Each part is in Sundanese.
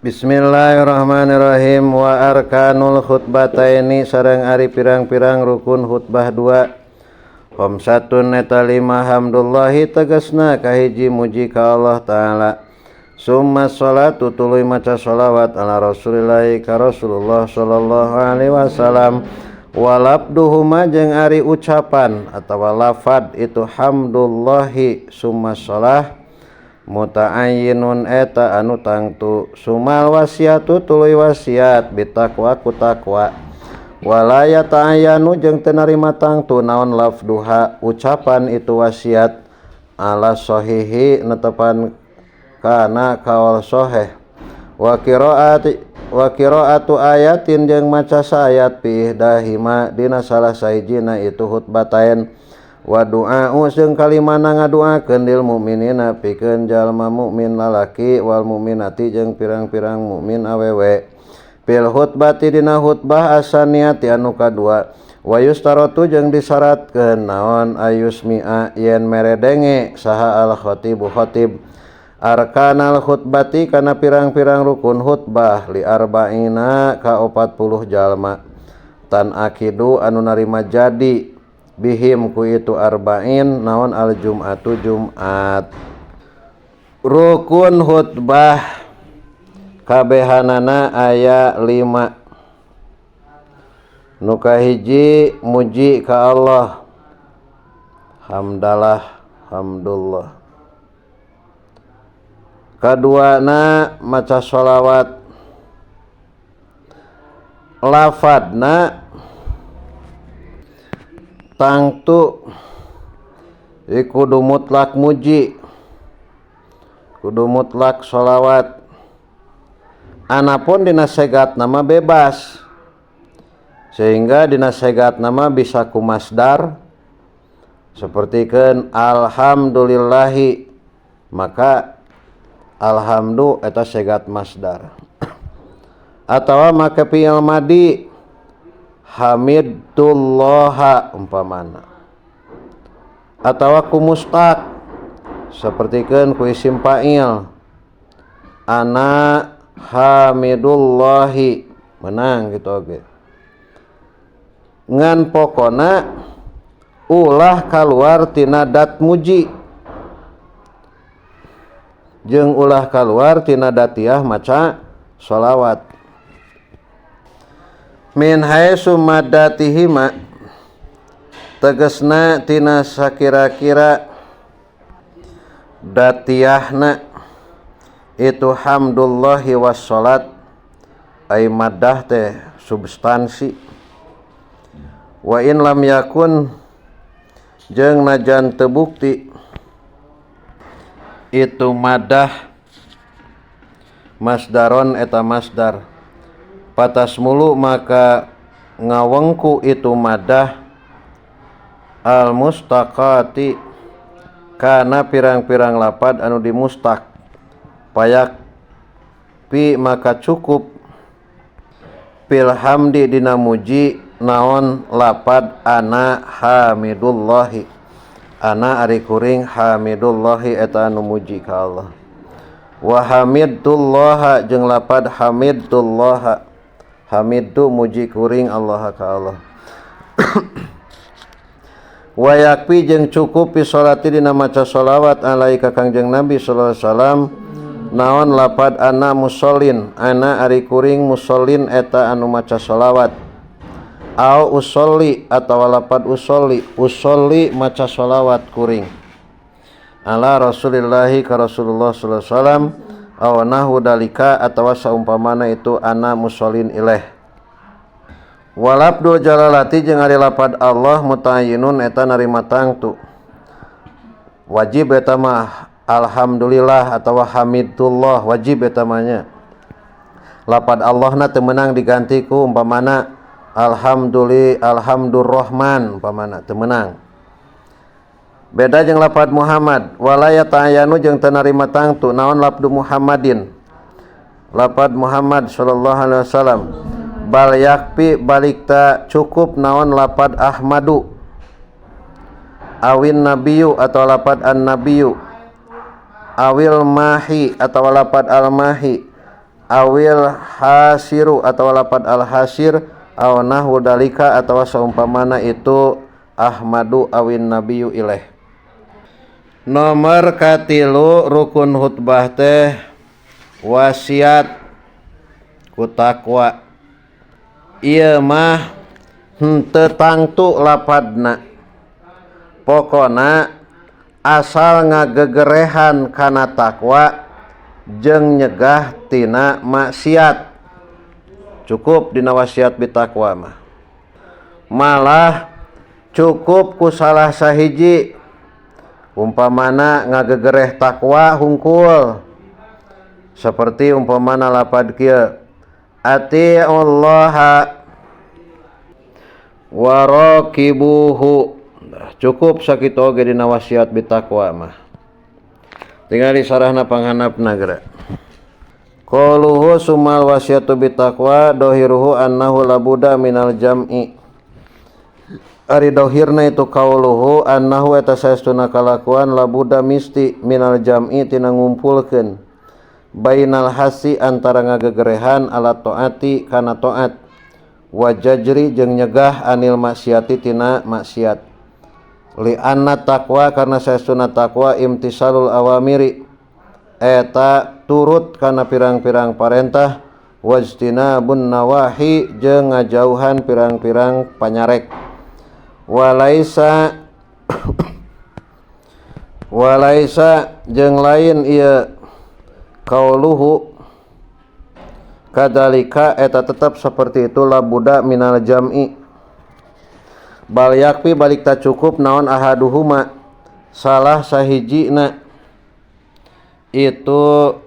Bismillahirrahmanirrahim. Wa arkanul khutbataini sareng ari pirang-pirang rukun khutbah dua. Khamsatun eta lima hamdulillahi tegasna kahiji muji ka Allah Ta'ala. Summa sholatu tuluy maca sholawat ala Rasulillahi ka Rasulullah sallallahu alaihi wasallam. Walabduhuma jeung ari ucapan atawa lafad itu hamdulillahi summa sholah muta'ayyinun eta anu tangtu sumal wasiatu tuluy wasiat bitaqwa ku taqwa wala yata'ayyanu jeung teu narima tangtu naon lafduha ucapan itu wasiat ala sahihi netepan kana kaul sahih wa qiraatu ayatin jeung maca saayat fi dahima dina salah sahijina itu khutbatain wa du'a'u jeung kalimana ngaduakeun lil mukminina pikeun jalma mukmin lalaki wal mukminati jeung pirang-pirang mukmin awewe fil khutbati dina khutbah asaniati anu kadua wa yustaratu jeung disyaratkeun naon ayusmi'a yen meredenge saha al khatibu khatib arkanal khutbati kana pirang-pirang rukun khutbah li arba'ina ka 40 jalma tan akidu anu narima jadi bihim ku itu arba'in naon al jum'atu Jumat. Rukun khutbah kabehanana aya 5. Nu kahiji muji ka Allah, hamdalah hamdulillah. Kaduana maca sholawat, lafadna tangtu kudu mutlak muji, kudu mutlak sholawat. Anapun dina segat nama bebas, sehingga dina segat nama bisa ku masdar sapertikeun alhamdulillahi, maka alhamdu eta segat masdar. Atawa make fi'il madi hamidullah umpamana. Atawa ku mustaq sapertikeun ku isim fa'il ana hamidullahi, menang gitu oge. Ngan pokona ulah kaluar tina dat muji jeung ulah kaluar tina datiah maca sholawat. Min haitsu maddatihima tegasna tina sakira-kira datiahna itu hamdulillahi wassalat ay maddah teh substansi. Wa in lam yakun jeung najan teu bukti itu madah masdaron eta masdar patas mulu maka ngawengku itu madah al mustaqati kana pirang-pirang lapad anu dimustaq payak pi maka cukup fil hamdi dina muji naon lapad ana hamidullahi, ana ari kuring hamidullahi eta anu muji ka Allah. Wa hamidullah jeung lapad hamidullah, hamiddu muji kuring Allah ka Allah. Wa yakfi jeung cukup fi sholati dina maca sholawat alaika kangjeng Nabi sallallahu alaihi wasallam naon lapad ana musallin, ana ari kuring musallin eta anu maca sholawat. Au usolli atawa lapad usolli, usolli maca sholawat kuring ala Rasulillahi ka Rasulullah sallallahu alaihi wasallam aw nahu dalika atawa saumpamana itu ana musallin ilaih. Walabdul jalalati jeung ari lapad Allah mutayyinun eta narima tangtu wajib eta mah alhamdulillah atawa hamidullah wajib eta mah nya. Lapad Allahna teu meunang diganti ku umpamana alhamdurrahman umpamana teu meunang. Beda jeung lapad Muhammad wala yata'ayyanu jeung teu narima tangtu naon lafdu Muhammadin, lapad Muhammad sallallahu alaihi wasallam. Bal yakfi balikta cukup naon lapad Ahmadu awin nabiyyu atau lapad an nabiyyu awil mahi atau lapad al mahi awil hasiru atawa lapad al hasir aw nahwu dalika atawa saumpamana itu Ahmadu awin nabiyyu ilaih. Nomor katilu rukun khutbah teh wasiat ku taqwa. Ieu mah henteu tangtu lapadna, pokona asal ngagegerehan kana taqwa jeung nyegah tina maksiat, cukup dina wasiat bitaqwa mah. Malah cukup ku salah sahiji, umpamana ngagegereh taqwa hungkul seperti umpamana lapad kieu atiullaha wa raqibuhu, cukup sakitu oge dina wasiat bitaqwa mah. Tinggal disarahna panghandapna geura. Qauluhu sumal wasiatu bitaqwa dohiruhu annahu labuda minal jam'i. Ari dohirna itu qauluhu annahu eta saestuna kalakuan labuda misti minal jam'i tina ngumpulkeun bainal hasi antara ngagegerehan ala taati kana taat wa jajri jeung nyegah anil maksiati tina maksiat. Li anna taqwa karna saestuna taqwa imtisalul awamiri eta turut kana pirang-pirang parentah wajtinabun nawahi jeung ngajauhan pirang-pirang panyarek. Walaisa jeung lain ieu qauluhu kadalika eta tetap seperti itu labuda minal jam'i. Bal yakfi balik tak cukup naon ahaduhuma salah sahijina itu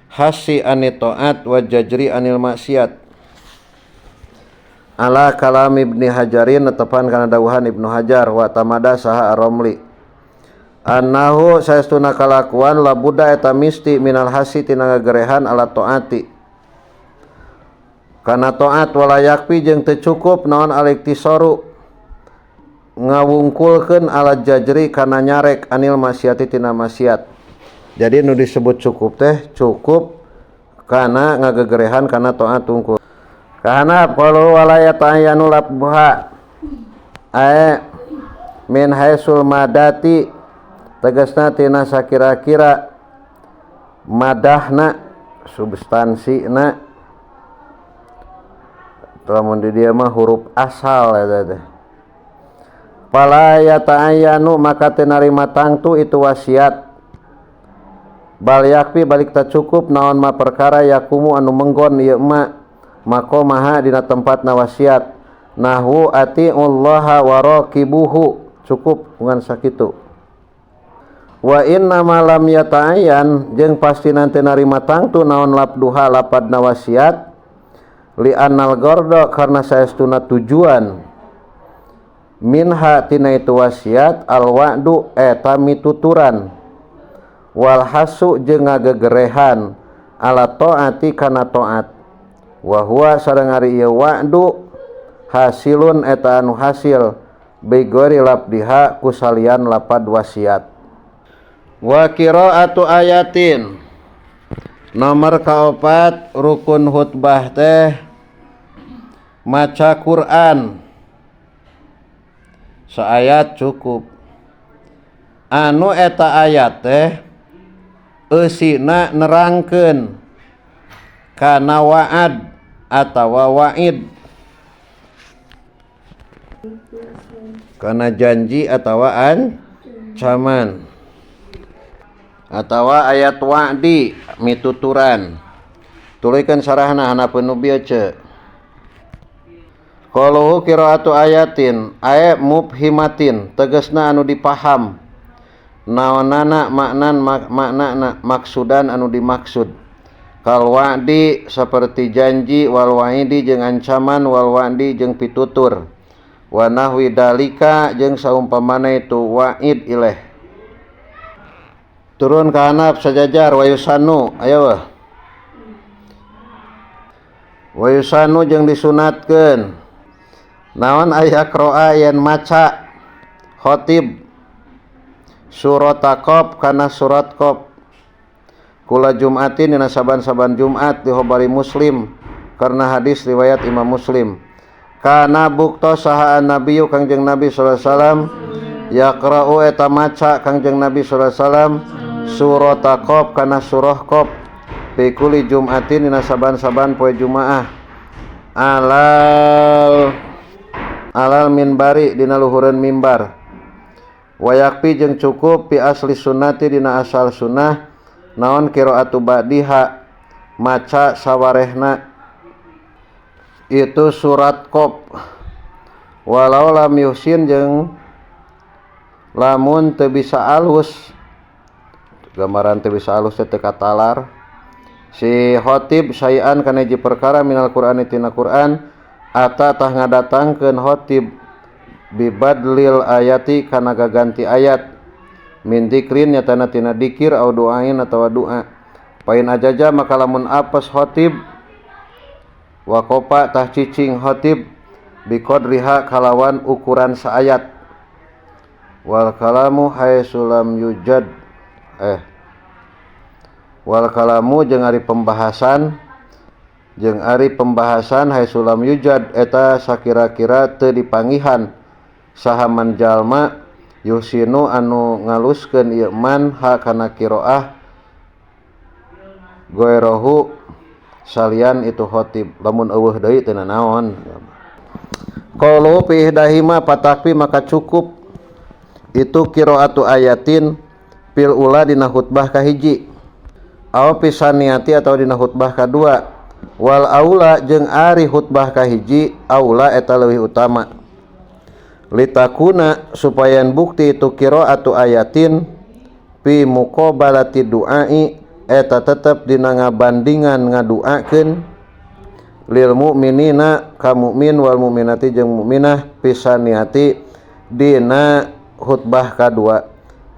hasi anit taat wa jajri anil maksiat. Ala kalam Ibnu Hajarin netepan kana dawuhan Ibnu Hajar wa tamada saha Ar-Ramli annahu saestuna kalakuan labuda eta misti minal hasi tina ngagerehan ala taati kana taat wala yakfi jeung teu cukup naon aliktisaru ngawungkulkeun ala jajri kana nyarek anil maksiati tina maksiat. Jadi nu disebut cukup teh cukup kana ngagegerehan kana taat tungkul. Kana qalu wala yata'ayyanu labha ay min haisul madati tegasna tina sakira-kira madahna substansina lamun di dieu mah huruf asal eta teh. Fala yata'ayyanu maka teu narima tangtu itu wasiat. Bal yakfi balik tak cukup naon ma perkara yakumu anu menggon ieu ma makomaha dina tempatna wasiat nahwu atiullaha wa raqibuhu, cukup ngan sakitu. Wa inna ma lam yata'ayyan jeung pasti nanti narima tangtu naon labduha lapadna wasiat li annal gharda karna saestuna tujuan minha tina itu wasiat al wa'du eta mituturan wal hasu jeung ngagegerehan ala taati kana taat wa huwa sareng ari ieu wa'du hasilun eta anu hasil bigori labdiha kusalian lapad wasiat. Wa qiraatu ayatin nomor kaopat rukun khutbah teh maca Quran saayat cukup. Anu eta ayat teh eusina nerangkeun kana wa'ad atawa wa'id, kana janji atawa ancaman, atawa ayat wa'di mituturan. Tulikeun sarahna hanapeun nu bieu. Qaluhu qiraatu ayatin ay mubhimatin tegasna anu dipaham naonana maknana maksudan anu dimaksud. Kal wa'di seperti janji wal wa'idi jeung ancaman wal wa'di jeung pitutur wa nahwi dalika jeung saumpamana itu wa'id ilaih. Turun ka hanap sajajar wa yusanu aya wa yusanu jeung disunatkeun naon aya qira'a yen maca khatib surat Qaf kana surat Qaf. kula Jumatin dina saban-saban Jumat di hobari Muslim karena hadis riwayat Imam Muslim. Kana bukto saha nabiyu Kangjeng Nabi sallallahu alaihi wasallam yaqra'u eta maca Kangjeng Nabi sallallahu alaihi wasallam surat Qaf kana surah Qaf fi kulli Jumatin dina saban-saban poe Jumaah alal minbari dina luhureun mimbar. Wayakpi jeung cukup pi asli sunnati dina asal sunnah naon qiraatu ba'diha maca sawarehna itu surat Qaf. Walau lam yuhsin jeung lamun teu bisa alus, gambaran teu bisa alus teh katalar si khatib sayan kana hiji perkara minal Qur'ani tina Qur'an ata tah ngadatangkeun khatib bibadlil ayati kana gaganti ayat min dzikrin nyatana tina dzikir au doain atawa doa. Pain ajaja maka lamun apes khatib wakopa tah cicing khatib biqadriha kalawan ukuran saayat wal kalamu haitsulam yujad wal kalamu jeung ari pembahasan haitsulam yujad eta sakira-kira teu dipanggihan sahaman jalma yusinu anu ngaluskeun ieu man ha kana qiraah goerohu salian itu khatib lamun eueuh deui teu naon. Qalu fi dahima patakfi maka cukup itu qiraatu ayatin fil ula dina khutbah kahiji aw pisaniati atau dina khutbah kadua wal aula jeung ari khutbah kahiji aula eta leuwih utama litakuna supaya bukti itu qiraatu ayatin fi muqabalati duai eta tetep dina ngabandingan ngaduakeun lil mukminina ka mukmin wal mukminati jeung mukminah pisaniati dina khutbah kadua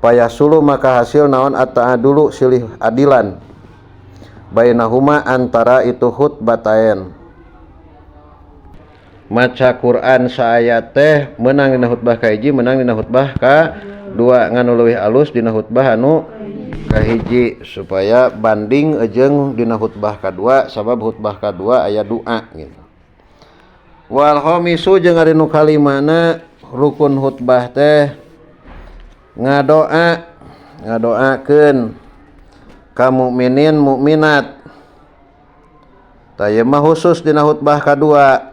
payasulu maka hasil naon at-ta'adulu silih adilan bainahuma antara itu khutbatain. Maca Quran saayat teh menang dina khutbah kahiji menang dina khutbah kadua nganu leuwih alus dina khutbah anu kahiji supaya banding jeung dina khutbah kadua sabab khutbah kadua aya doa gitu. Wal khamisu jeung ari nu kalimana rukun khutbah teh ngadoakeun ka mukminin mukminat. Taya mah khusus dina khutbah kadua.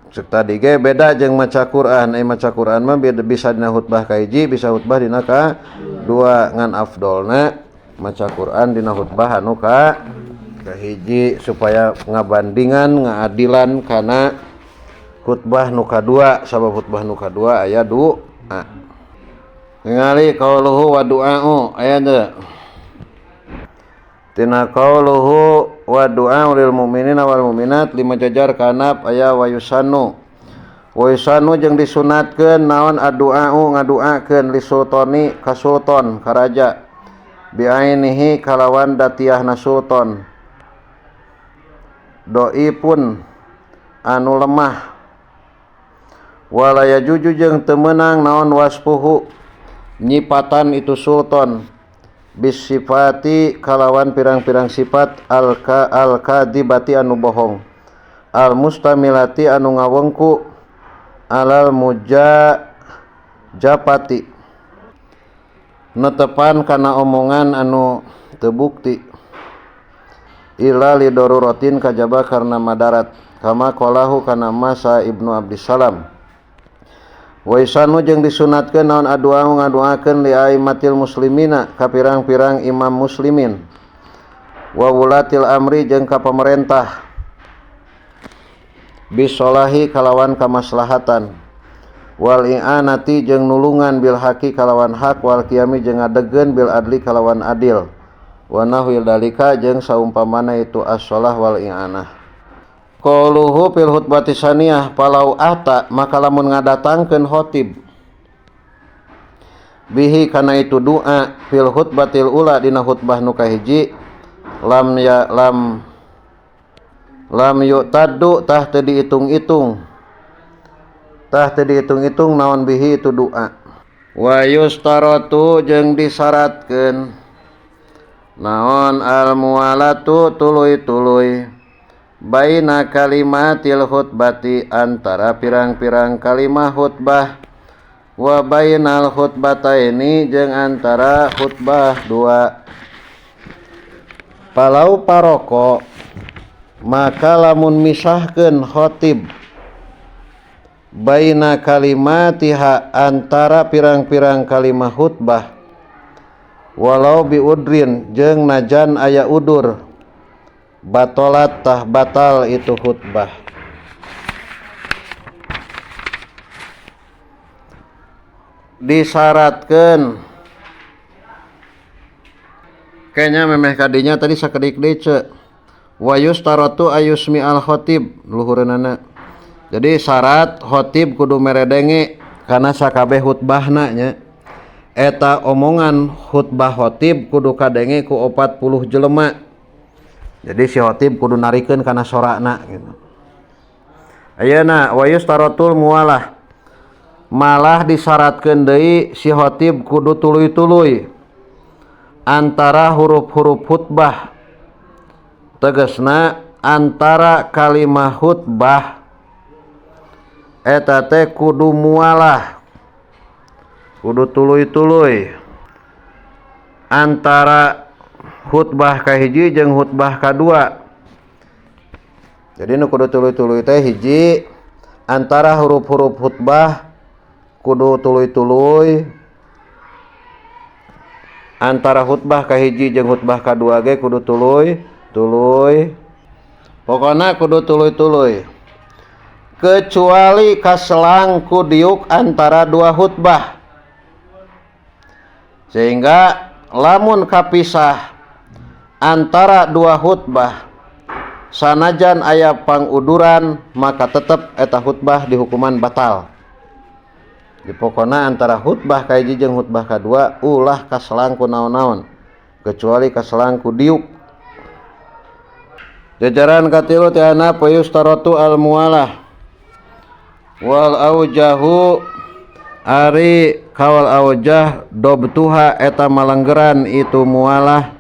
Cek tadi ge beda jeung maca Quran. Maca Quran mah bisa dina khutbah kahiji, bisa khutbah dina kadua ngan afdolna maca Quran dina khutbah anu kahiji supaya ngabandingan ngaadilan kana khutbah nu kadua sabab khutbah nu kadua aya doa. Ningali qauluhu wa du'a'u aya teu tina qauluhu wa du'a'u lil mu'minina wal mu'minat lima jajar kanap aya wa yusannu jeung disunatkeun naon ad-du'a'u ngaduakeun li sultani ka sultan ka raja bi ainihi kalawan datiahna sultan doi pun anu lemah wala yajuju jeung teu meunang naon waspuhu nyipatan itu sultan bisifati kalawan pirang-pirang sifat al-kadibati anu bohong al-mustamilati anu ngawengku alal mujajapati netepan kana omongan anu teu bukti illa lidoruratin kajaba karna madarat kama qalahu kana masa Ibnu Abdissalam. Wa isanu jeung disunatkeun naon adu'a ngaduakeun li aimatil muslimina ka pirang-pirang imam muslimin wa wulatil amri jeung ka pamarentah bisolahi kalawan kamaslahatan wal i'anati jeung nulungan bil haqi kalawan hak wal qiyami jeung ngadegkeun bil adli kalawan adil wa nahwil dalika jeung saumpamana itu as-shalah wal i'anah. Qauluhu fil khutbati saniyah palau ata maka lamun ngadatangkeun khatib bihi kana itu doa fil khutbatil ula dina khutbah nu kahiji lam yu'taddu tah teu diitung-itung naon bihi itu doa wa yustaratu jeung disyaratkeun naon al mualatu tuluy-tuluy baina kalimatil khutbati antara pirang-pirang kalimah khutbah wa bainal khutbataini jeung antara khutbah dua. Palau paroko maka lamun misahkeun khotib baina kalimatiha antara pirang-pirang kalimah khutbah walau biudrin jeung najan aya udur batolat tah batal itu khutbah. Disyaratkeun kayaknya memeh kadinya tadi sakedik deui ce wa yustaratu ayusmi al khotib luhureunana. Jadi syarat khotib kudu meredenge kana sakabeh khutbahna nya. Eta omongan khutbah khotib kudu kadenge ku 40 jelema. Jadi si khotib kudu narikeun kana sorana gitu. Ayeuna wa yustaratul mualah. Malah disyaratkeun deui si khotib kudu tuluy-tuluy antara huruf-huruf khutbah. Tegasna antara kalimah khutbah eta teh kudu mualah. Kudu tuluy-tuluy antara khutbah kahiji jeung khutbah kadua. Jadi nu kudu tuluy-tuluy teh hiji antara huruf-huruf khutbah kudu tuluy-tuluy, antara khutbah kahiji jeung khutbah kadua ge kudu tuluy-tuluy. Pokona kudu tuluy-tuluy. Kecuali kaselang ku diuk antara dua khutbah. Sehingga lamun kapisah antara dua khutbah sanajan aya panguduran maka tetep eta khutbah dihukuman batal. Di pokona antara khutbah kahiji jeung khutbah kadua ulah kaselang ku naon-naon kecuali kaselang ku diuk. Jajaran katilu teh ana payustaratu al mualah wal aujahu ari kawal aujah dobtuha eta malenggeran itu mualah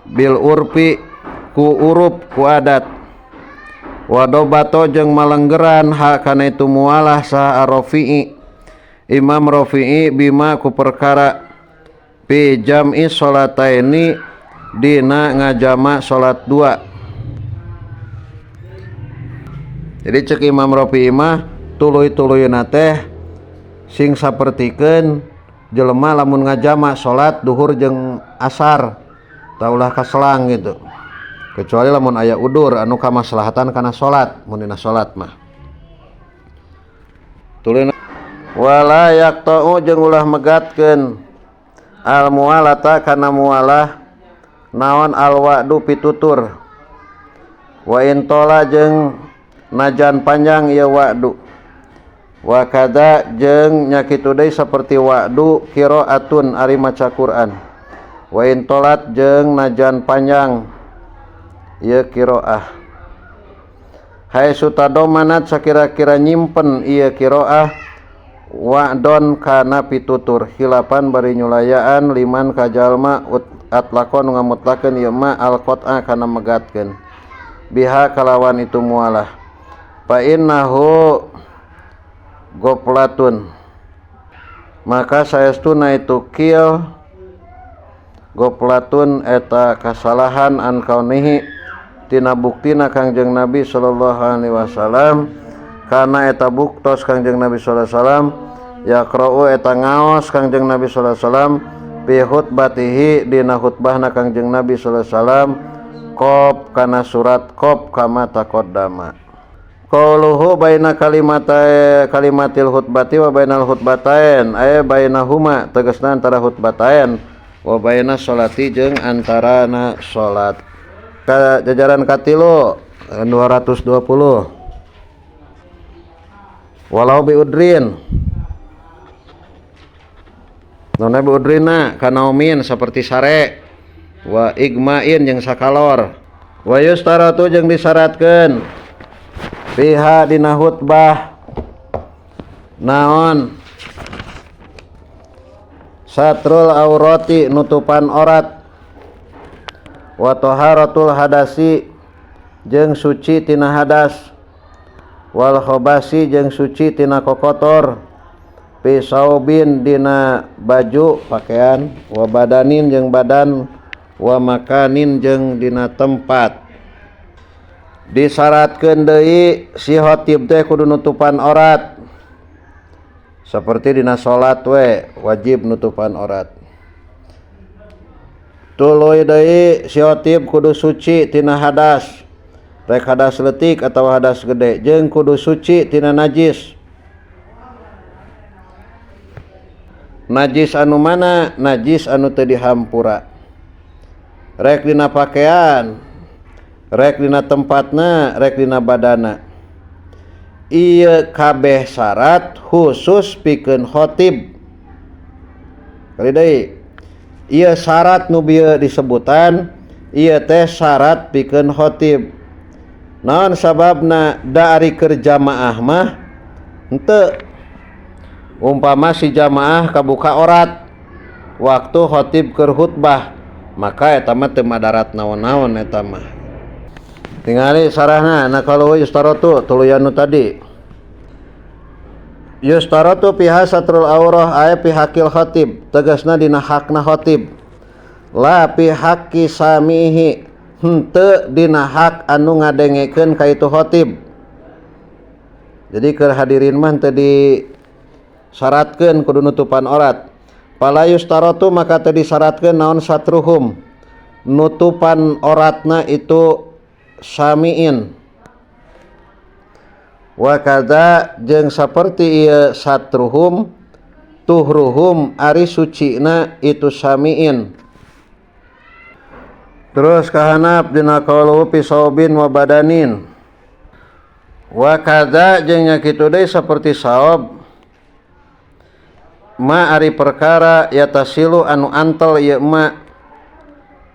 bil urfi ku urup ku adat wadobato jeung malenggeran ha kana itu mualah sa Rafi'i Imam Rafi'i bima ku perkara fi jam'i sholataini dina ngajama salat dua. Jadi cek Imam Rafi'i mah tuluy-tuluyna teh sing sapertikeun jelema lamun ngajama salat duhur jeung asar taulah kaselang gitu. Kecuali lamun aya udur anu kamaslahatan kana salat mun dina salat mah. Tuluyna wala yaqta'u jeung ulah megatkeun al mualata kana mualah naon al wa'du pitutur wa intola jeung najan panjang ieu wa'du wa kada jeung nya kitu deui saperti wa'du qiraatun ari maca Quran wa intolat jeung najan panjang ieu qiraah haitsu tadomanat sakira-kira nyimpen ieu qiraah wa'don kana pitutur khilafan bari nyulayaan liman kajalma atlaqon ngamutlakeun ieu ma al qat'a kana megatkeun biha kalawan itu mualah fa innahu goplatun maka saestuna itu kieu goplatun eta kasalahan an kaunihi tina buktina Kangjeng Nabi sallallahu alaihi wasallam kana eta buktos Kangjeng Nabi sallallahu alaihi wasallam yaqra'u eta ngaos Kangjeng Nabi sallallahu alaihi wasallam bi khutbatihi dina khutbahna Kangjeng Nabi sallallahu alaihi wasallam qaf kana surat qaf kama taqaddama. Qauluhu baina kalimatil khutbati wa bainal khutbatain ay bainahuma tegasna antara khutbatain wa baina sholati jeung antarana salat. Jajaran katilu 220 walau biudrin nona biudrina kanaumin seperti sare wa igmain jeung sakalor wa yustaratu jeung disyaratkeun fiha dina khutbah naon satrul aurati nutupan aurat wa taharatul hadasi jeung suci tina hadas, wal khabasi jeung suci tina kokotor, fi saubin dina baju pakaian, wa badanin jeung badan, wa makanin jeung dina tempat. Disyaratkeun deui si khatib teh kudu nutupan aurat. Seperti dina salat we wajib nutupan aurat. Tuluy deui si khatib kudu suci tina hadas, rek hadas leutik atawa hadas gede, jeung kudu suci tina najis. Najis anu mana? Najis anu teu dihampura. Rek dina pakaian, rek dina tempatna, rek dina badana. Ieu kabeh syarat khusus pikeun khatib. Kali deui, ieu syarat nu bieu disebutan, ieu teh syarat pikeun khatib. Naon sababna? Da ari keur jamaah mah henteu. Umpama si jamaah kabuka aurat waktu khatib keur khutbah, maka eta mah teu madarat naon-naon eta mah. Tingali sarahna nakaluhu yustaratu tuluyan nu tadi. Yustaratu piha satrul aurah aya pihakil khatib, tegasna dina hakna khatib. La pihaqi samihi, henteu dina hak anu ngadengekeun ka itu khatib. Jadi keur hadirin mah teu disyaratkeun kudu nutupan aurat. Pala yustaratu maka teu disyaratkeun naon satruhum, nutupan auratna itu samiin. Wa kadza jeung saperti ieu satruhum, tuhruhum ari sucina itu samiin. Terus kahanap dina qaulu fi saubin wa badanin. Wa kadza jeung nya kitu deui saperti saob, ma ari perkara yatasilu anu antel ieu ma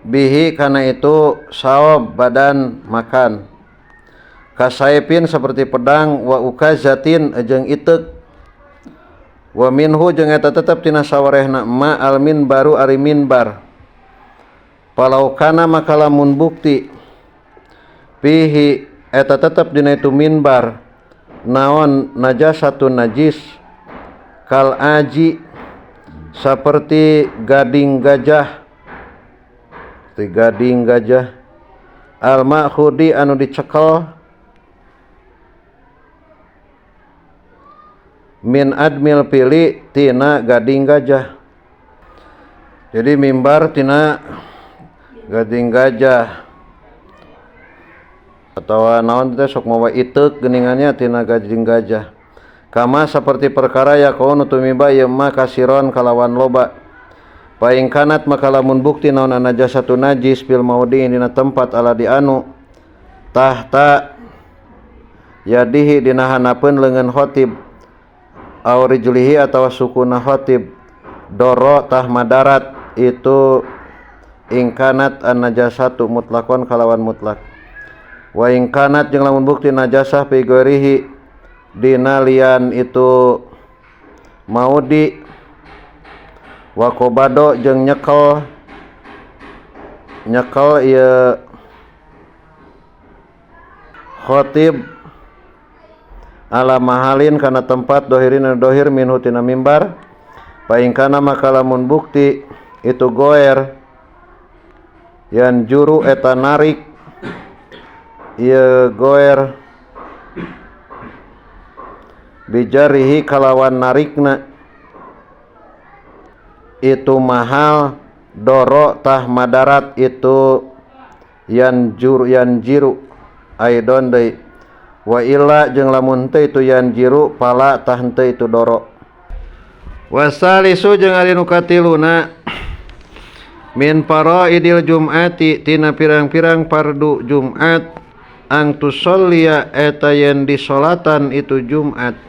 bihi kana itu saob badan makan. Kasaipin seperti pedang, wa ukazatin jeung iteuk, wa minhu jeung eta tetep tina sawarehna ma al minbaru ari minbar. Palau kana maka lamun bukti pihi eta tetep dina itu minbar naon najasatun najis, kal aji seperti gading gajah, al ma'khudi anu dicekel, min admil pili tina gading gajah. Jadi mimbar tina gading gajah atawa naon teh sok mawa iteuk geuningannya tina gading gajah. Kama seperti perkara yakunu tumiba ieu ma kasiron kalawan loba. Paing kanat maka lamun bukti naon najasatu najis fil maudi dina tempat ala di anu tahta yadihi dina hanapeun leungeun khatib, aw rijlihi atawa sukuna khatib, doro tah madarat itu ingkanat an najasatu mutlakon kalawan mutlak. Wa ingkanat jeung lamun bukti najasah fi ghairihi dina lian itu maudi, wa qobado jeung nyekel ieu khatib ala mahalin kana tempat dohirin dohir minhu tina mimbar. Paing kana maka lamun bukti itu goer yan juru eta narik ieu goer bijarihi kalawan narikna itu mahal, doro tah madarat itu yan jiru aidon deui. Wa illa jeung lamun teu itu yan jiru pala tah henteu itu doro. Wasalisu jeung ari nu katiluna min faraidil jum'ati tina pirang-pirang fardu Jumat ang tusolliya eta yen disolatan itu Jumat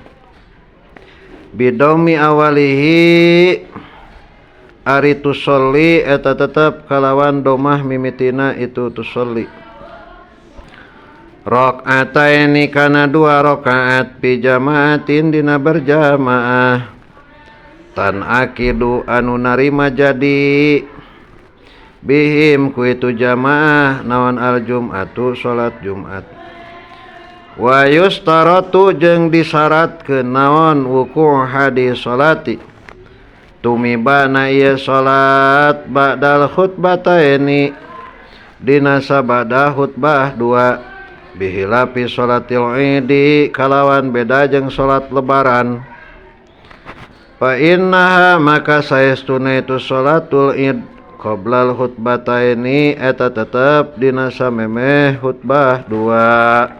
bidomi awalihi ari tusolli eta tetep kalawan domah mimitina itu tusolli. Rakaataini kana 2 rakaat pi jamaatin dina berjamaah tan akidu anu narima jadi bihim ku itu jamaah naon al jum'atu salat Jumat. Wa yustaratu jeung disyaratkeun naon wuku' hadis salati tumibana ieu salat ba'dal khutbataini dina sabada khutbah dua bihilapi salatil idi kalawan beda jeung salat lebaran. Fa innaha maka saestuna itu salatul id qoblal khutbataini eta tetep dina samemeh khutbah dua.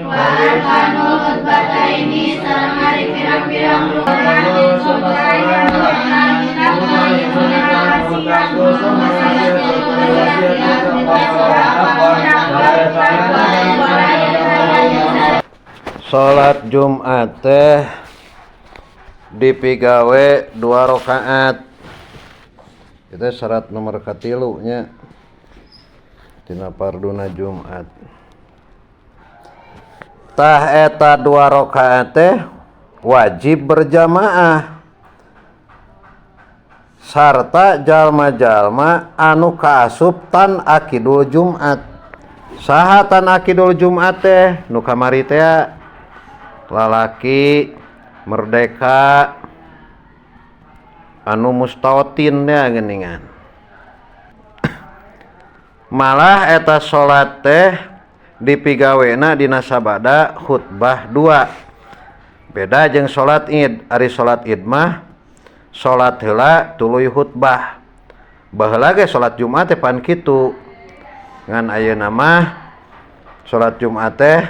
Wa arkanul khutbataini sareng ari pirang-pirang salat Jumat teh dipigawe 2 rakaat. Itu syarat nomor katilu nya tina farduna Jumat. Tah eta 2 rakaat teh wajib berjamaah sarta jalma-jalma anu kaasup tan akidul Jumat. Saha tan akidul Jumat teh nu kamari teh lalaki merdeka anu mustaotin ya geuningan. Malah eta salat teh dipigawena dina sabada khutbah 2. Beda jeung salat Id. Ari salat Id mah salat heula tuluy khutbah. Baheula ge salat Jumat teh pan kitu. Ngan ayeuna mah salat Jumat teh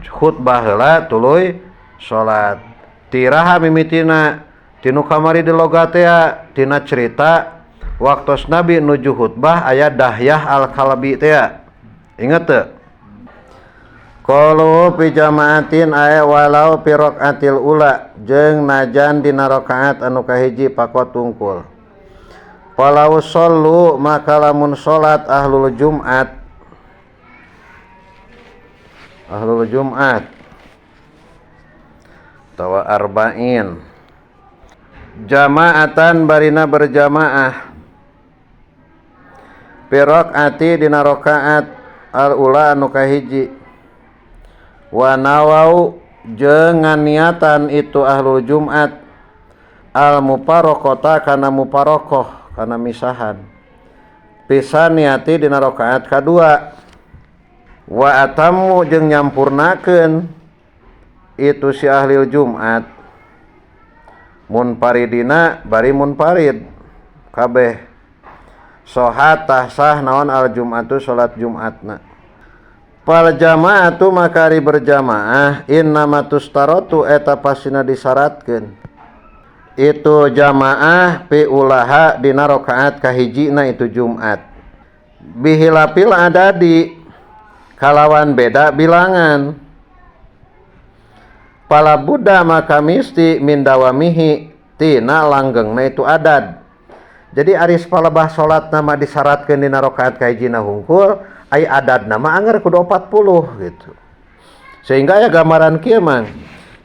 khutbah heula tuluy salat. Tiraha mimitina tinu kamari di logat teh tina cerita waktos Nabi nuju khutbah aya Dahyah al-Kalbi teh. Ingat teu? Qalu fi jamaatin aya walau fi raqatil ula jeung najan dina rakaat anu kahiji pakot tungkul. Walau shollu maka lamun salat ahlul Jumat tawa arba'in jamaatan barina berjamaah piraqati dina rakaat al-ula anu kahiji wa nawau jeung nganiatan itu ahlul Jumat al-muparaqata kana muparaqah kana misahan pisan niati dina rakaat kadua wa atamu jeung nyampurnakeun itu si ahlul Jumat munparidina bari munparid kabeh sohatah sah naon al Jumatu salat Jumatna. Pal jamaatu makari berjamaah innamatus tarotu eta pasina disyaratkeun itu jamaah pi ulaha dina rakaat kahijina itu Jumat bihilapil adadi kalawan beda bilangan pala buddha maka misti min dawamihi tina langgengna itu adad. Jadi aris palebah salat nama disyaratkeun dina rakaat kahijina hungkul ai adad nama anger kudu 40 gitu. Sehingga ya gambaran kieu mah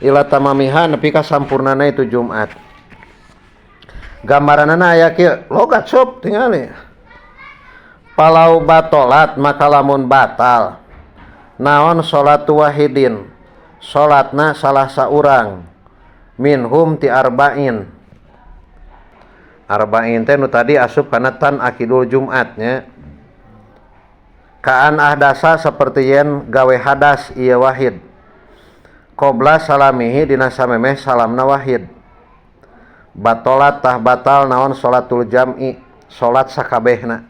ila tamamiha nepi ka sampurnana itu Jumat. Gambaranana aya kieu logat sob tingali. Palau batolat maka lamun batal. Naon salatu wahidin. Salatna salah saurang minhum ti arba'in. Arba'in teh nu tadi asup kana tan akidul Jumatnya. Kaan ahdasa seperti yen gawe hadas ieu wahid. Qobla salamihi dina samemeh salamna wahid. Batolat tah batal naon salatul jam'i, salat sakabehna.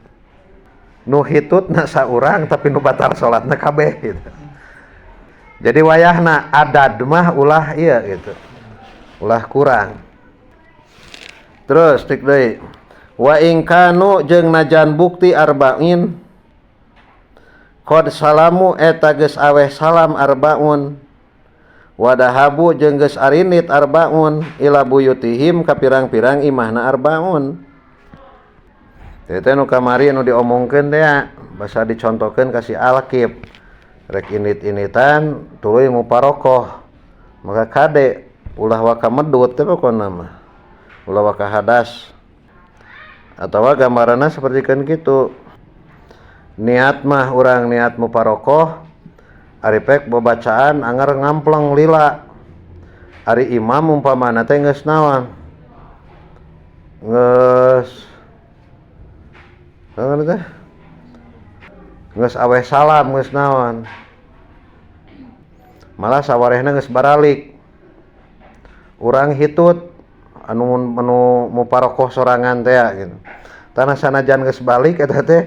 Nu hitutna saurang tapi nu batal salatna kabeh gitu. Jadi wayahna adad mah ulah ieu gitu. Ulah kurang. Terus tik deui. Wa in kanu jeung najan bukti arba'in qad salamu eta geus aweh salam arbaun wadahabu jeung geus arinit arbaun ila buyutihim ka pirang-pirang imahna arbaun. Teh nu kamari nu diomongkeun teh basa dicontohkeun ka si Alkib. Rek init-initan tuluy muparokoh maka kade ulah waka medut teh pokona mah ulah waka hadas Atawa gambaranna sapertikeun kitu. Niat mah urang niat muparokoh ari pek babacaan anger ngampleng lila. Ari imam umpamana teh geus naon? Geus aweh salam geus naon? Malah sawarehna geus baralik. Urang hitut anu muparokoh sorangan teh gitu. Tanah sanajan geus balik eta teh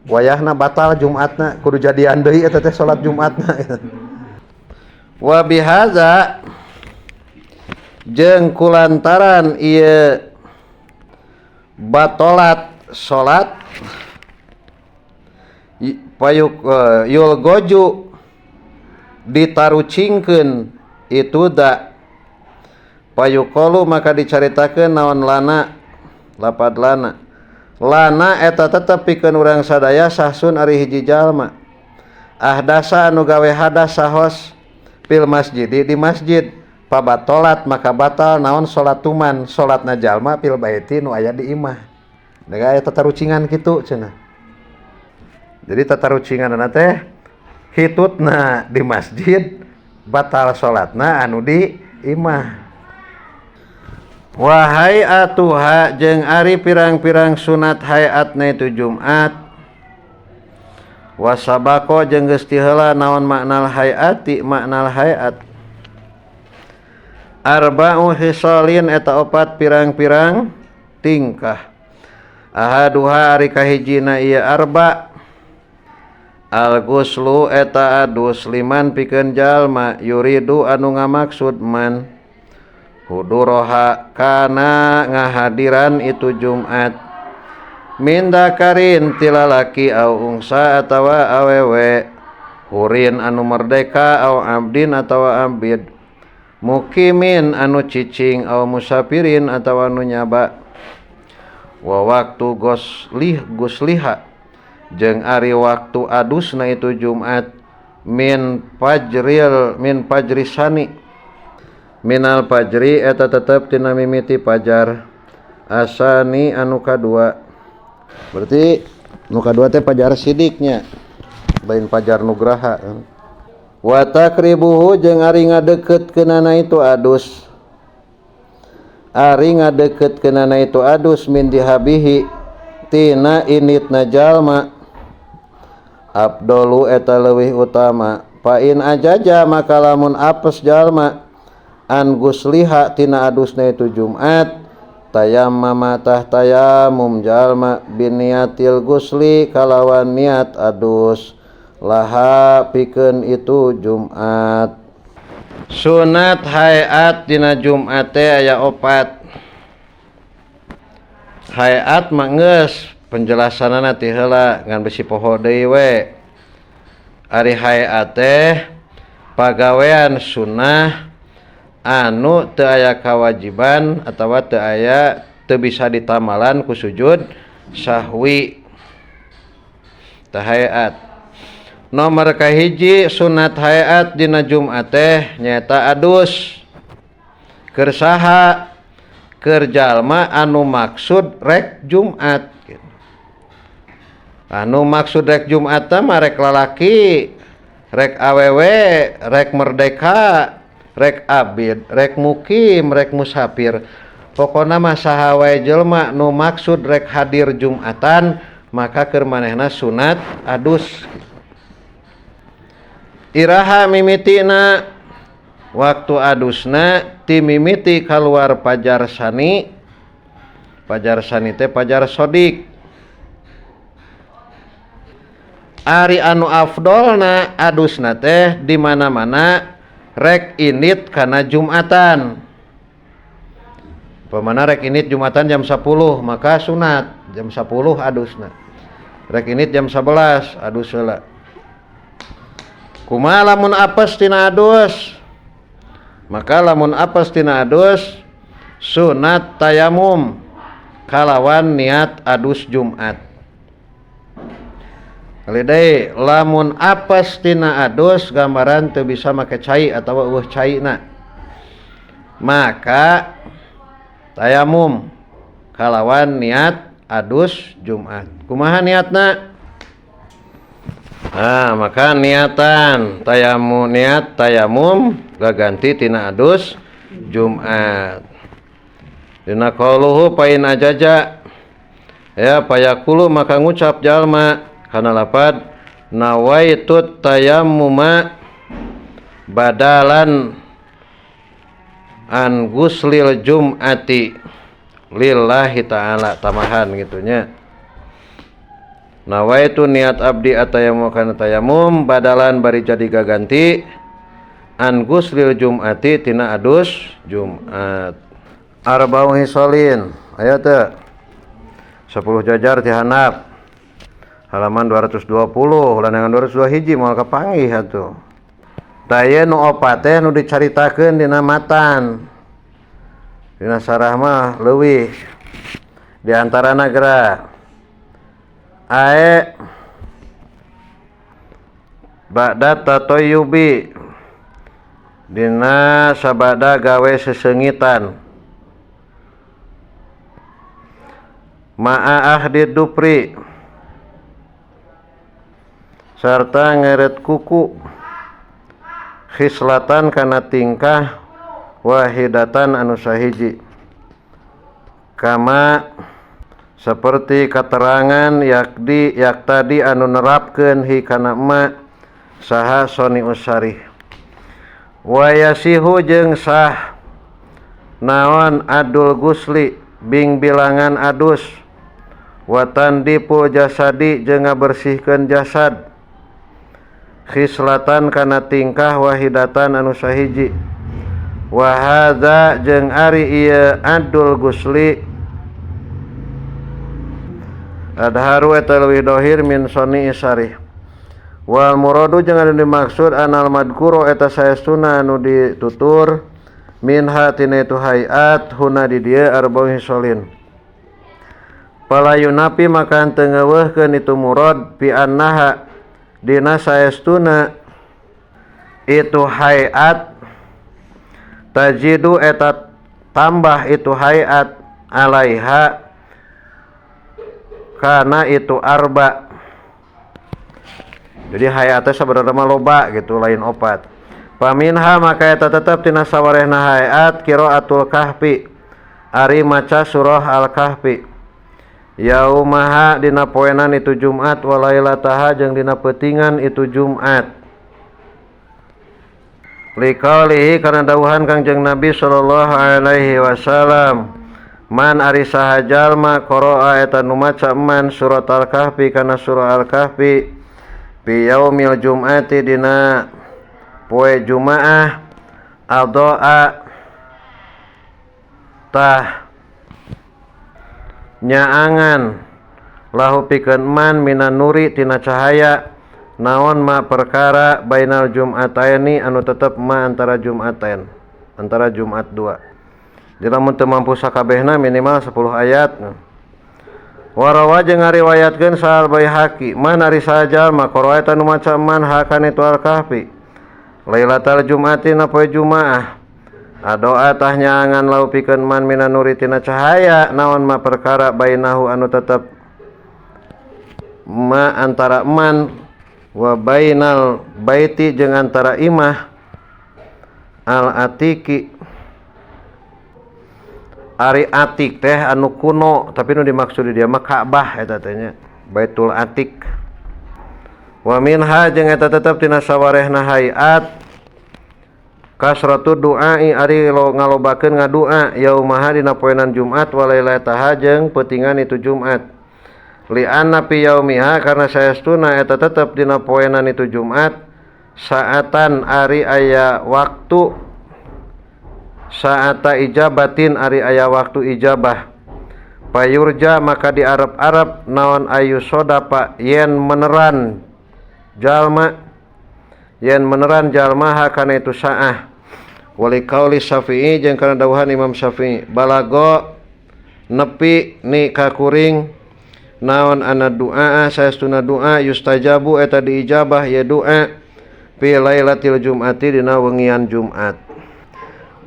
wayahna batal Jumatna, kudu jadian deui eta teh salat Jumatna gitu. Wa bihaza jeung kulantaran ieu batolat salat yul goju ditarucingkeun itu da payuqalu maka dicaritakeun naon lana lapad lana eta tetep pikeun urang sadaya sahsun ari hiji jalma ahdasa anu gawe hadas sahos fil masjid di masjid pabatolat maka batal naon salatuman salatna jalma fil baiti nu aya di imah da aya tatarucingan kitu cenah. Jadi tatarucinganna teh hitutna di masjid batal salatna anu di imah. Wa hayatuha jeung ari pirang-pirang sunat hayatna itu Jumat. Wa sabaqo jeung geus ti heula naon maknal hayati maknal hayat. Arba'u hisalin eta opat pirang-pirang tingkah. Ahaduha ari kahijina ieu arba' al-ghuslu eta adus liman pikeun jalma yuridu anu ngamaksud man huduroha kana ngahadiran itu Jumat min dakarin ti lalaki au ungsa atawa awewe hurin anu merdeka au abdin atawa abid mukimin anu cicing au musafirin atawa anu nyaba wa waktu gusliha jeung ari waktu adusna itu Jumat min fajri sani minal fajri eta tetep tina mimiti pajar asani anu kadua berarti nu kadua teh pajar sidiknya lain pajar nugraha wa takribuhu jeung ari ngadeukeutkeunana itu adus min dihabihi tina initna jalma abdolu eta leuwih utama fa in ajaja maka lamun apes jalma an gusliha tina adusna itu Jumat tayammama tah tayamum jalma biniatil gusli kalawan niat adus laha pikeun itu Jumat. Sunat hayat dina Jumat teh aya opat. Hayat mah geus penjelasanana ti heula ngan bisi poho deui we. Ari hayat teh pagawean sunnah anu teu aya kawajiban atawa teu bisa ditamalan ku sujud sahwi. Tah hayat nomor kahiji sunat hayat dina Jumat teh nyaeta adus keur saha keur jalma anu maksud rek Jumat anu maksud rek Jumat teh mah rek lalaki rek awewe rek merdeka rek abid rek mukim rek musafir pokona mah saha wae jelma nu maksud rek hadir Jumatan maka keur manehna sunat adus. Iraha mimitina waktu adusna ti mimiti kaluar pajar sani teh pajar sodik. Ari anu afdolna adusna teh di mana-mana rek init kana Jumatan. Pamana rek init Jumatan jam 10 maka sunat jam 10 adusna. Rek init jam 11 adus heula. Kumaha lamun apes tina adus? Maka lamun apes tina adus sunat tayamum kalawan niat adus Jumat. Kali deui lamun apes tina adus gambaran teu bisa make cai atawa eueuh caina. Maka tayamum kalawan niat adus Jumat. Kumaha niatna? Maka niat tayamum gaganti tina adus Jumat. Dina qauluhu pain ajaja ya payakulu maka ngucap jalma kana lapad nawaitut tayammuma badalan an guslil jum'ati lillahi ta'ala tamahan gitunya. Nawaitu niat abdi atayamu kana tayamum badalan bari jadi gaganti an guslil jum'ati tina adus Jumat. Arba'u hisolin aya teh 10 jajar ti handap halaman 220 ulangan 202 hiji moal kapanggih atuh. Taya nu opat teh nu dicaritakeun dina matan. Dina sarah mah leuwih. Di antarana geura ae ba'da tatoyubi dina sabada gawe sesengitan ma'a ahdi dupri serta ngeret kuku khislatan kana tingkah wahidatan anu sahiji kama seperti keterangan yak tadi anu nerapkeun hi kana ma saha soni usari wa yasihu jeung sah naon adul gusli bing bilangan adus watan dipul jasadi jeung ngabersihkeun jasad khislatan kana tingkah wahidatan anu sahiji wa hadza jeung ari ieu adul gusli adharu eta leuwih dohir min soni isari wal muradu jeung anu dimaksud anal madkuro eta saestuna anu ditutur minha tina itu hayat huna di dieu arba'u hisolin palayunapi maka teu ngeuweuhkeun itu murad bi annaha dina saestuna itu hayat tajidu eta tambah itu hayat alaiha kana itu arba. Jadi hayatnya sebenarnya mah loba gitu lain opat. Paminha maka eta tetep tina sawarehna hayat qiraatul kahfi ari maca surah al-kahfi yaumaha dina poenan itu Jumat walailataha jeung dina peutingan itu Jumat liqaulihi kana dawuhan Kangjeng Nabi sallallahu alaihi wasallam man ari saha jalma qara'a eta nu maca man surat al-kahfi kana surah al-kahfi fi yaumil jum'ati dina poe Jumaah adoa tah nyaangan lahu pikeun man minan nuri tina cahaya naon ma perkara bainal jum'ataini anu tetep ma antara jum'atain antara Jumat dua. Jadi lamun teu mampu sakabehna minimal 10 ayat. Warawa jeung ngariwayatkeun Sa'al Baihaqi man ari sajal ma qara'a eta nu maca man hakan itu al-kahfi lailatal jum'ati na poe Jumaah adoa tah nyaangan lau pikeun man minan nuri tina cahaya naon ma perkara bainahu anu tetep ma antara man wa bainal baiti jeung antara imah al atiki ari atik teh anu kuno tapi nu dimaksud di dia mah Ka'bah eta teh nya Baitul Atik wa minha jeung eta tetep tina sawarehna hayat kasratu du'ai ari ngalobakeun ngadua yaumaha dina poenan Jumat walailataha jeung peutingan itu Jumat li anna fi yaumiha karna saestuna eta tetep dina poenan itu Jumat saatan ari aya waktu saata ijabatin ari aya waktu ijabah payurja maka diarep-arep naon ayu sodapa yen meneran jalma hakana itu saah wali qauli Syafi'i jeung kana dawuhan Imam Syafi'i balago nepi ni kakuring naon ana du'a saestuna du'a yustajabu eta diijabah ya du'a fi lailatil jum'ati dina wengian Jumat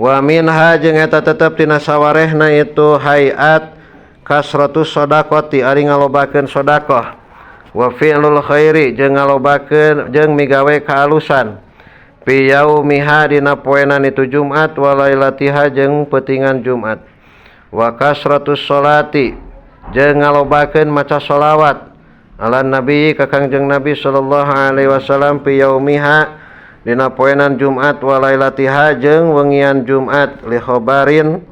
wa minha jeung eta tetep tina sawarehna itu hayat kasratus shadaqati ari ngalobakeun sedekah wa fi'lul khairi jeung ngalobakeun jeung migawe kaalusan fi yaumiha dina poena itu Jumat wa lailatiha jeung peutingan Jumat wa kasratus sholati jeung ngalobakeun maca sholawat ala nabi ka Kangjeng Nabi sallallahu alaihi wasallam fi yaumiha dina poenan Jumat wa lailatiha jeung wengian Jumat li khobarin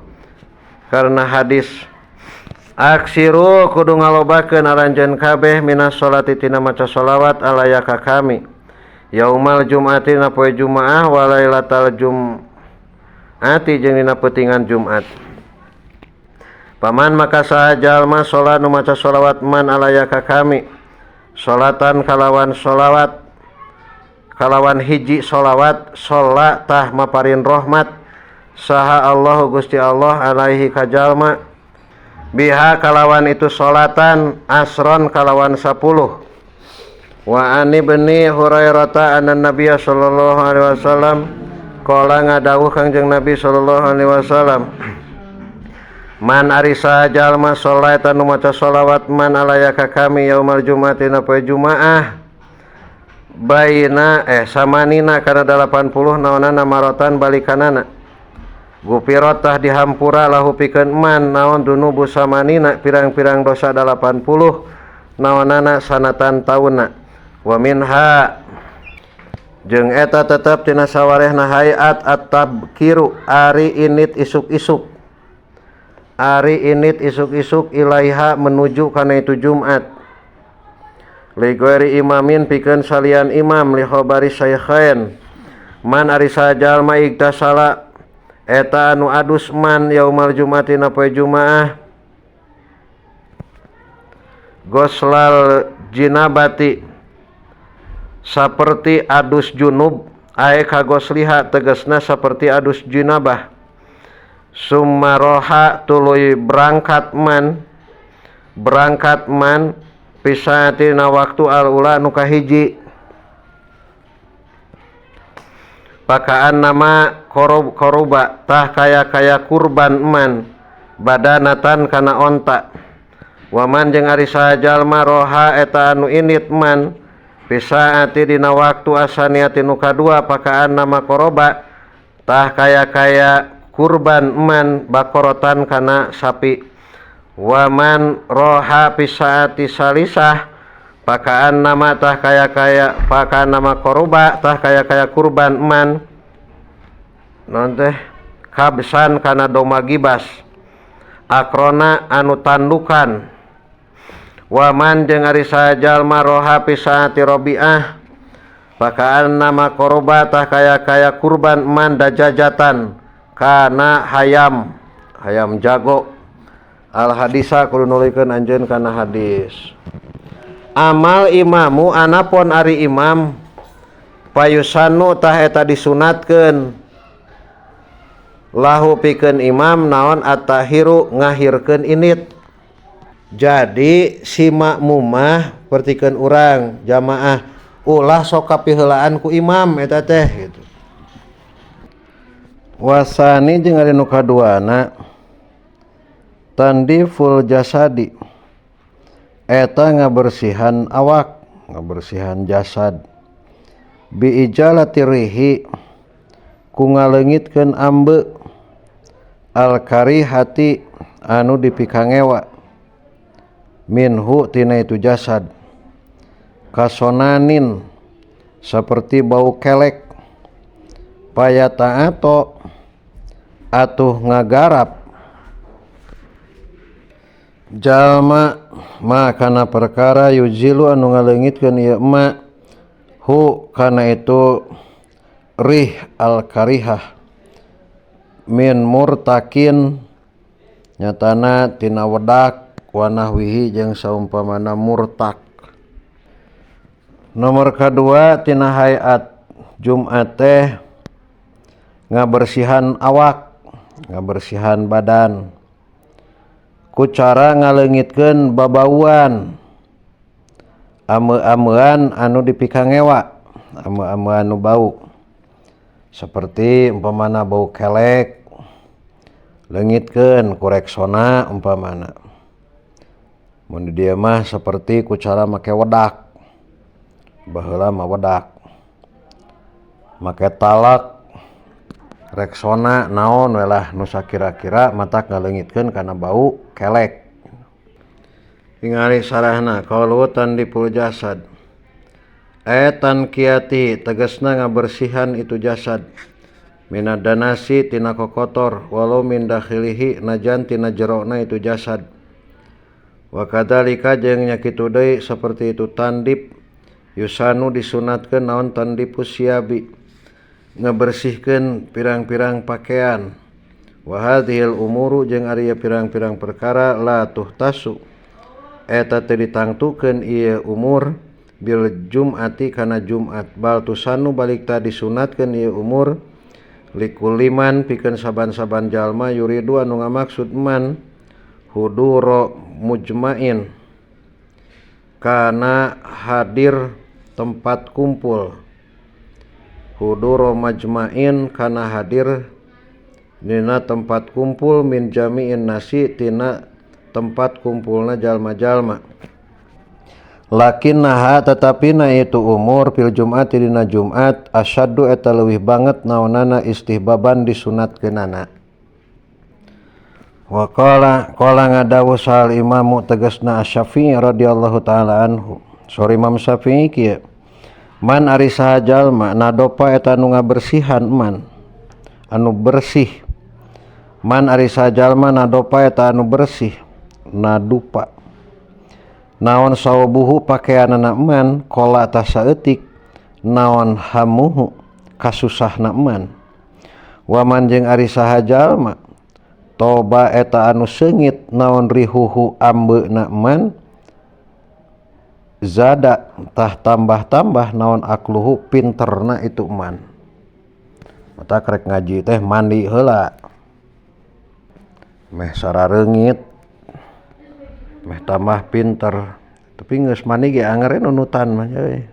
karena hadis aksiru kudu ngalobakeun aranjeun kabeh minas sholati tina maca sholawat alaya ka kami yaumal jum'ati dina poe Jumaah wa lailatal jum'ati jeung dina peutingan Jumat. Paman maka saha jalma sholat nu maca sholawat man alaya ka kami sholatan kalawan sholawat kalawan hiji sholawat sholat tah maparin rahmat saha Allahu Gusti Allah alaihi ka jalma biha kalawan itu sholatan asron kalawan 10 wa ani bani Hurairah anna Nabiya sallallahu alaihi wasallam qala ngadawuh Kangjeng Nabi sallallahu alaihi wasallam man arisa jalma sholat anu maca sholawat man alaya ka kami yaumal jum'ati na poe Jumaah baina samanina kana 80 naonana marotan balikanana Gupirot tah dihampura lahu pikeun man naon dunubu samanina pirang-pirang dosa 80 naonana sanatan taunna wa minha jeung eta tetep tina sawarehna hayat at-tabkiru ari init isuk-isuk ilaiha menuju kana itu Jumat li ghairi imamin pikeun salian imam li khabari syaikhain man ari sajalma iktasala eta anu adus man yaumal jum'ati na poe Jumaah goslal jinabati saperti adus junub ae kagosliha tegasna saperti adus jinabah summaroha tuluy berangkat man pisaati na waktu al-ula nu kahiji pakaan nama koruba tah kaya kurban man badanatan kana onta waman jeung ari sajalma roha eta anu init man pisaati dina waktu asaniati nu kadua pakaan nama koroba tah kaya kurban man bakorotan kana sapi waman roha pisaati salisah pakaan nama tah kaya pakaan nama koroba tah kaya kurban man non teh kabsan kana doma gibas akrona anu tandukan waman jeung ari sajalma roha pisaati robiah pakaan nama koroba tah kaya kurban man dajajatan kana hayam jago al hadisa kudu nulikeun anjeun kana hadis amal imamu anapun ari imam payusanu tah eta disunatkeun lahu pikeun imam naon at-tahiru ngahirkeun init jadi si makmumah pertikeun urang jamaah ulah sok kapiheulaan ku imam eta teh gitu wasani jeung ari nu kaduana tandiful jasadi eta ngabersihan awak ngabersihan jasad bi ijalati rihi ku ngaleungitkeun ambe al karihati anu dipikangewa minhu tina itu jasad kasonanin seperti bau kelek payataato atuh ngagarap jalma ma kana perkara yujilu anu ngaleungitkeun ieu ma hu kana itu rih al karihah min murtakin nyatana tina wedak wa nahwihi jeung saumpamana murtak. Nomor kadua tina hayat Jumat teh ngabersihan awak ngabersihan badan ku cara ngaleungitkeun babauan ame-amean anu dipikangewa ame-amean nu bau seperti umpamana bau kelek leungitkeun ku reksona umpamana mun di dieu mah saperti ku cara make wedak, baheula mah wedak, make talak, reksona naon we lah nu sakira-kira matak ngaleungitkeun kana bau kelek. Tingali sarahna qaulu tandipul jasad. Tanqiyati tegasna ngabersihan itu jasad. Minadanasi tina kokotor walau min dakhilihi najan tina jerona itu jasad. Wa kadzalika jeung nya kitu deui saperti itu tandip yusanu disunatkeun naon tandipus siabi ngabersihkeun pirang-pirang pakaian. Wa hadhil umuru jeung ari pirang-pirang perkara la tuhtasu eta teu ditangtukeun ieu umur bil jum'ati kana Jumat bal tusanu balik ta disunatkeun ieu umur likuliman pikeun saban-saban jalma yuridu anu ngamaksud man huduro mujmain kana hadir tempat kumpul, huduro majmain kana hadir dina tempat kumpul min jami'in nasi tina tempat kumpulna jalma-jalma. Lakinnaha tetapina itu umur fil Jumat dina Jumat asyaddu eta leuwih banget naonana istihbaban disunatkeunana. Wa qala ngadawuh sal imamu tegasna Asy-Syafi'i radhiyallahu taala anhu. Sori Imam Syafi'i kieu. Man ari saha jalma nadopa eta nu ngabersihan man anu bersih. Man ari saha jalma nadopa eta anu bersih nadupa. Naon sawabuhu pakaianana man kola tasaeutik naon hamuhu kasusahna man. Waman jeung ari saha jalma toba eta anu seungit naon rihuhu ambeuna man zada tah tambah-tambah naon akluhu pinterna itu man. Mata krek ngaji teh mandi heula meh sarareungit meh tambah pinter tapi geus mandi ge anger nunutan mah euy.